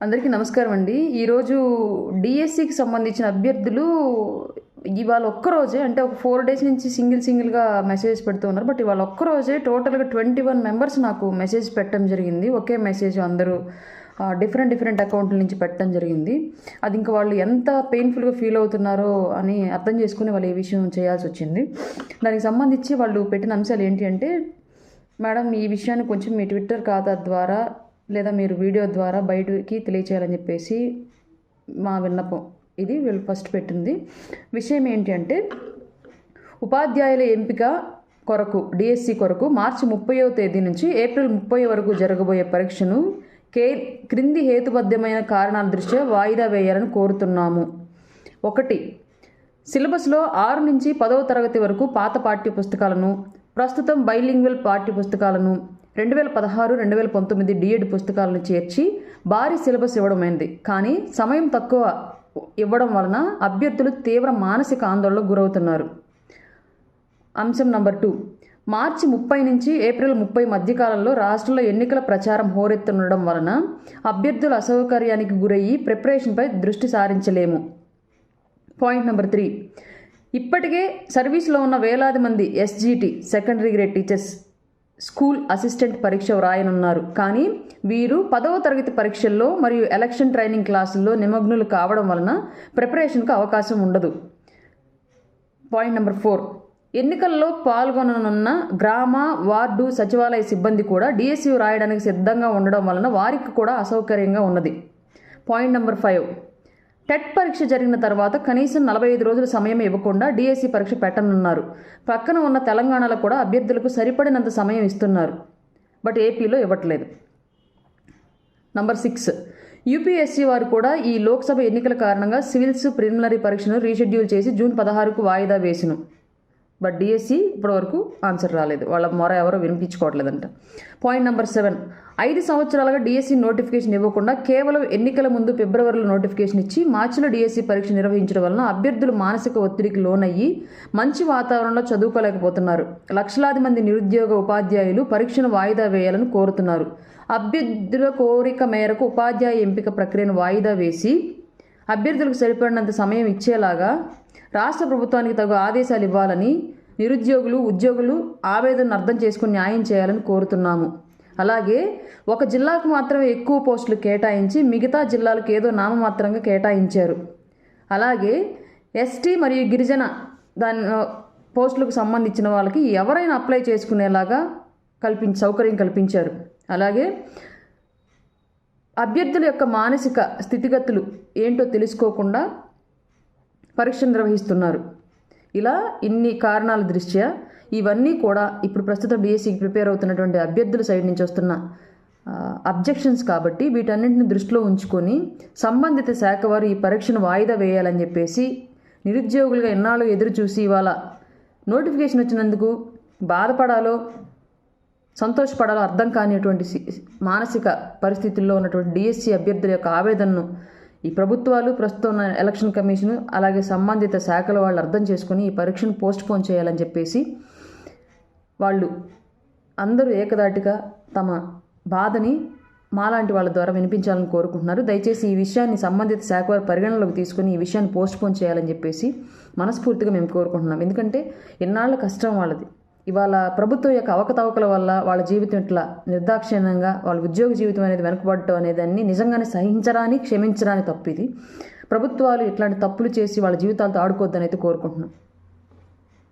అందరికీ నమస్కారం అండి. ఈరోజు డిఎస్సికి సంబంధించిన అభ్యర్థులు ఇవాళ ఒక్కరోజే అంటే ఒక 4 డేస్ నుంచి సింగిల్గా మెసేజ్ పెడుతూ ఉన్నారు. బట్ ఇవాళ ఒక్కరోజే టోటల్గా 21 మెంబర్స్ నాకు మెసేజ్ పెట్టడం జరిగింది. ఒకే మెసేజ్ అందరూ డిఫరెంట్ అకౌంట్ల నుంచి పెట్టడం జరిగింది. అది ఇంకా వాళ్ళు ఎంత పెయిన్ఫుల్గా ఫీల్ అవుతున్నారో అని అర్థం చేసుకుని వాళ్ళు ఈ విషయం చేయాల్సి వచ్చింది. దానికి సంబంధించి వాళ్ళు పెట్టిన అంశాలు ఏంటి అంటే, మేడం ఈ విషయాన్ని కొంచెం మీ ట్విట్టర్ ఖాతా ద్వారా లేదా మీరు వీడియో ద్వారా బయటికి తెలియచేయాలని చెప్పేసి మా విన్నపం. ఇది వీళ్ళు ఫస్ట్ పెట్టింది. విషయం ఏంటి అంటే, ఉపాధ్యాయుల ఎంపిక కొరకు డిఎస్సి కొరకు మార్చి 30వ తేదీ నుంచి ఏప్రిల్ 30 వరకు జరగబోయే పరీక్షను క్రింది హేతుబద్ధమైన కారణాల దృష్ట్యా వాయిదా వేయాలని కోరుతున్నాము. 1. సిలబస్లో 6 నుంచి 10వ తరగతి వరకు పాత పాఠ్య పుస్తకాలను, ప్రస్తుతం బైలింగ్వల్ పాఠ్య పుస్తకాలను, 2016-2019 డిఎడ్ పుస్తకాలను చేర్చి భారీ సిలబస్ ఇవ్వడమైంది. కానీ సమయం తక్కువ ఇవ్వడం వలన అభ్యర్థులు తీవ్ర మానసిక ఆందోళనకు గురవుతున్నారు. అంశం నంబర్ 2. మార్చి 30 నుంచి ఏప్రిల్ 30 మధ్యకాలంలో రాష్ట్రంలో ఎన్నికల ప్రచారం హోరెత్తుండడం వలన అభ్యర్థుల అసౌకర్యానికి గురయ్యి ప్రిపరేషన్పై దృష్టి సారించలేము. Point number 3. ఇప్పటికే సర్వీస్లో ఉన్న వేలాది మంది SGT secondary grade teachers school assistant పరీక్ష వ్రాయనున్నారు. కానీ వీరు 10వ తరగతి పరీక్షల్లో మరియు ఎలక్షన్ ట్రైనింగ్ క్లాసుల్లో నిమగ్నులు కావడం వలన ప్రిపరేషన్కు అవకాశం ఉండదు. Point number 4. ఎన్నికల్లో పాల్గొననున్న గ్రామ, వార్డు, సచివాలయ సిబ్బంది కూడా డిఎస్సి రాయడానికి సిద్ధంగా ఉండడం వలన వారికి కూడా అసౌకర్యంగా ఉన్నది. Point number 5. టెట్ పరీక్ష జరిగిన తర్వాత కనీసం 45 రోజుల సమయం ఇవ్వకుండా డిఎస్సి పరీక్ష పెట్టనున్నారు. పక్కన ఉన్న తెలంగాణలో కూడా అభ్యర్థులకు సరిపడినంత సమయం ఇస్తున్నారు. బట్ ఏపీలో ఇవ్వట్లేదు. నంబర్ 6. యూపీఎస్సీ వారు కూడా ఈ లోక్సభ ఎన్నికల కారణంగా సివిల్స్ ప్రిలిమినరీ పరీక్షను రీషెడ్యూల్ చేసి జూన్ 16కు వాయిదా వేసును. బట్ డిఎస్సి ఇప్పటివరకు ఆన్సర్ రాలేదు. వాళ్ళ మొర ఎవరో వినిపించుకోవట్లేదంట. Point number 7. 5 సంవత్సరాలుగా డిఎస్సి నోటిఫికేషన్ ఇవ్వకుండా కేవలం ఎన్నికల ముందు ఫిబ్రవరిలో నోటిఫికేషన్ ఇచ్చి మార్చిలో డిఎస్సి పరీక్ష నిర్వహించడం వలన అభ్యర్థులు మానసిక ఒత్తిడికి లోనయ్యి మంచి వాతావరణంలో చదువుకోలేకపోతున్నారు. లక్షలాది మంది నిరుద్యోగ ఉపాధ్యాయులు పరీక్షను వాయిదా వేయాలని కోరుతున్నారు. అభ్యర్థుల కోరిక మేరకు ఉపాధ్యాయ ఎంపిక ప్రక్రియను వాయిదా వేసి అభ్యర్థులకు సరిపడినంత సమయం ఇచ్చేలాగా రాష్ట్ర ప్రభుత్వానికి తగు ఆదేశాలు ఇవ్వాలని నిరుద్యోగులు, ఉద్యోగులు ఆవేదనను అర్థం చేసుకుని న్యాయం చేయాలని కోరుతున్నాము. అలాగే ఒక జిల్లాకు మాత్రమే ఎక్కువ పోస్టులు కేటాయించి మిగతా జిల్లాలకు ఏదో నామమాత్రంగా కేటాయించారు. అలాగే ఎస్టీ మరియు గిరిజన పోస్టులకు సంబంధించిన వాళ్ళకి ఎవరైనా అప్లై చేసుకునేలాగా సౌకర్యం కల్పించారు. అలాగే అభ్యర్థుల యొక్క మానసిక స్థితిగతులు ఏంటో తెలుసుకోకుండా పరీక్ష నిర్వహిస్తున్నారు. ఇలా ఇన్ని కారణాల దృష్ట్యా ఇవన్నీ కూడా ఇప్పుడు ప్రస్తుతం డిఎస్సికి ప్రిపేర్ అవుతున్నటువంటి అభ్యర్థుల సైడ్ నుంచి వస్తున్న అబ్జెక్షన్స్ కాబట్టి వీటన్నింటిని దృష్టిలో ఉంచుకొని సంబంధిత శాఖ వారు ఈ పరీక్షను వాయిదా వేయాలని చెప్పేసి నిరుద్యోగులుగా ఎన్నాళ్ళు ఎదురు చూసి ఇవాళ నోటిఫికేషన్ వచ్చినందుకు బాధపడాలో సంతోషపడాలో అర్థం కానిటువంటి మానసిక పరిస్థితుల్లో ఉన్నటువంటి డిఎస్సి అభ్యర్థుల యొక్క ఆవేదనను ఈ ప్రభుత్వాలు, ప్రస్తుతం ఉన్న ఎలక్షన్ కమిషన్, అలాగే సంబంధిత శాఖల వాళ్ళు అర్థం చేసుకుని ఈ పరీక్షను పోస్ట్పోన్ చేయాలని చెప్పేసి వాళ్ళు అందరూ ఏకదాటిగా తమ బాధని మాలాంటి వాళ్ళ ద్వారా వినిపించాలని కోరుకుంటున్నారు. దయచేసి ఈ విషయాన్ని సంబంధిత శాఖ వారు పరిగణనలోకి తీసుకుని ఈ విషయాన్ని పోస్ట్పోన్ చేయాలని చెప్పేసి మనస్ఫూర్తిగా మేము కోరుకుంటున్నాం. ఎందుకంటే ఎన్నాళ్ళ కష్టం వాళ్ళది. ఇవాళ ప్రభుత్వం యొక్క అవకతవకల వల్ల వాళ్ళ జీవితం ఇట్లా నిర్దాక్షిణ్యంగా వాళ్ళ ఉద్యోగ జీవితం అనేది వెనకబడటం అనేది అన్ని నిజంగానే సహించరాని, క్షమించరాని తప్పు ఇది. ప్రభుత్వాలు ఇట్లాంటి తప్పులు చేసి వాళ్ళ జీవితాలతో ఆడుకోవద్దని అయితే కోరుకుంటున్నాం.